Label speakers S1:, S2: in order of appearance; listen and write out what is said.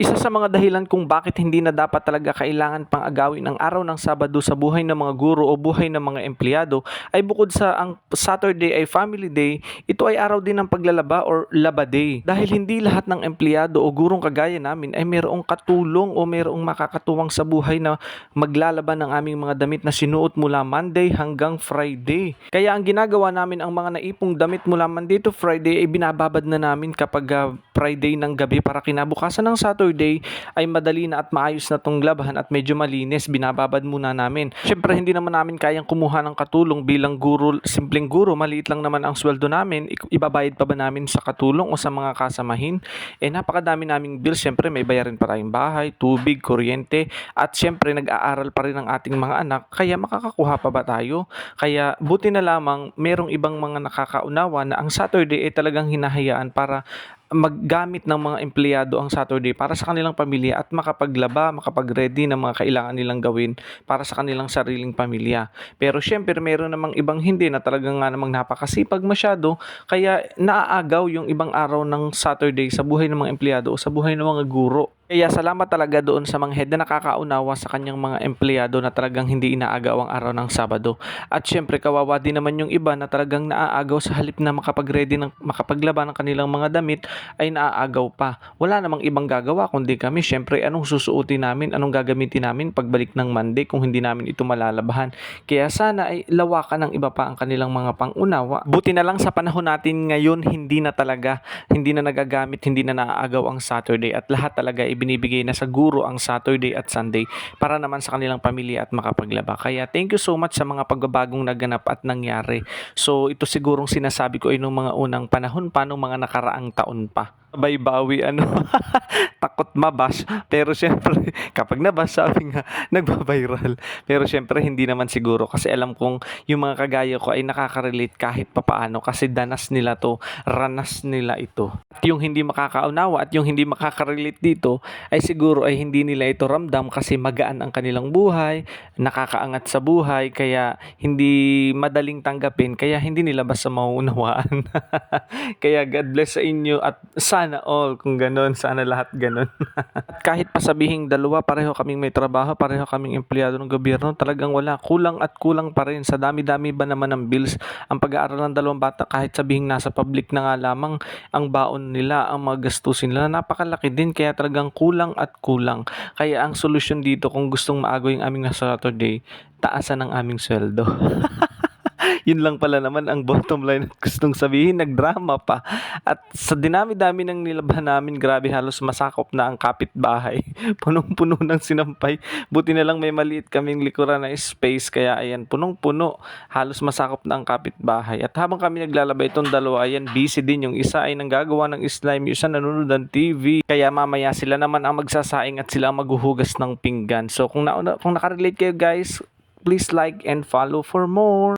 S1: Isa sa mga dahilan kung bakit hindi na dapat talaga kailangan pang agawin ang araw ng Sabado sa buhay ng mga guro o buhay ng mga empleyado ay bukod sa ang Saturday ay family day, ito ay araw din ng paglalaba or laba day. Dahil hindi lahat ng empleyado o gurong kagaya namin ay mayroong katulong o mayroong makakatuwang sa buhay na maglalaba ng aming mga damit na sinuot mula Monday hanggang Friday. Kaya ang ginagawa namin, ang mga naipong damit mula Monday to Friday ay binababad na namin kapag Friday ng gabi para kinabukasan ng Saturday ay madali na at maayos na tong labahan at medyo malinis. Binababad muna namin. Syempre hindi naman namin kayang kumuha ng katulong bilang guro, simpleng guro, maliit lang naman ang sweldo namin. Ibabayad pa ba namin sa katulong o sa mga kasamahin? Napakadami naming bills. Syempre may bayarin pa tayong bahay, tubig, kuryente, at syempre nag-aaral pa rin ang ating mga anak. Kaya makakakuha pa ba tayo? Kaya buti na lamang merong ibang mga nakakaunawa na ang Saturday ay talagang hinahayaan para maggamit ng mga empleyado ang Saturday para sa kanilang pamilya at makapaglaba, makapag-ready ng mga kailangan nilang gawin para sa kanilang sariling pamilya. Pero syempre meron namang ibang hindi na talagang nga namang napakasipag masyado, kaya naaagaw yung ibang araw ng Saturday sa buhay ng mga empleyado o sa buhay ng mga guro. Kaya salamat talaga doon sa mga head na nakakaunawa sa kanyang mga empleyado na talagang hindi inaagaw ang araw ng Sabado. At syempre kawawa din naman yung iba na talagang naaagaw sa halip na makapag-ready ng makapaglaba ng kanilang mga damit ay naaagaw pa. Wala namang ibang gagawa kundi kami. Syempre anong susuotin namin, anong gagamitin namin pagbalik ng Monday kung hindi namin ito malalabahan. Kaya sana ay lawakan ng iba pa ang kanilang mga pangunawa. Buti na lang sa panahon natin ngayon hindi na nagagamit, hindi na naaagaw ang Saturday at lahat talaga ibinibigay na sa guro ang Saturday at Sunday para naman sa kanilang pamilya at makapaglaba. Kaya thank you so much sa mga pagbabagong naganap at nangyari. So ito sigurong sinasabi ko ay nung mga unang panahon pa, nung mga nakaraang taon pa. Sabay bawi takot mabash, pero syempre kapag nabash sabi nga nagba-viral. Pero syempre hindi naman siguro kasi alam kong yung mga kagaya ko ay nakaka-relate kahit papaano kasi danas nila to, ranas nila ito. At yung hindi makakaunawa at yung hindi makaka-relate dito ay siguro ay hindi nila ito ramdam kasi magaan ang kanilang buhay, nakakaangat sa buhay, kaya hindi madaling tanggapin, kaya hindi nila basta mauunawaan. Kaya God bless sa inyo at sana all kung ganun, sana lahat ganun. At kahit pa sabihing dalawa, pareho kaming may trabaho, pareho kaming empleyado ng gobyerno, talagang wala, kulang at kulang pa rin. Sa dami-dami ba naman ng bills ang pag-aaral ng dalawang bata, kahit sabihing nasa public na nga lamang ang baon nila, ang mga gastusin nila, napakalaki din, kaya talagang kulang at kulang. Kaya ang solusyon dito kung gustong maago yung aming Saturday, taasan ang aming sweldo. Yun lang pala naman ang bottom line at gustong sabihin, nagdrama pa. At sa dinami-dami ng nilabhan namin, grabe halos masakop na ang kapitbahay. Punong-puno ng sinampay. Buti na lang may maliit kaming likuran na space, kaya ayan, punong-puno. Halos masakop na ang kapitbahay. At habang kami naglalaba itong dalawa, ayan, busy din. Yung isa ay nanggagawa ng slime, yung isa nanonood ng TV. Kaya mamaya sila naman ang magsasaing at sila ang maghuhugas ng pinggan. So kung nakarelate kayo guys, please like and follow for more.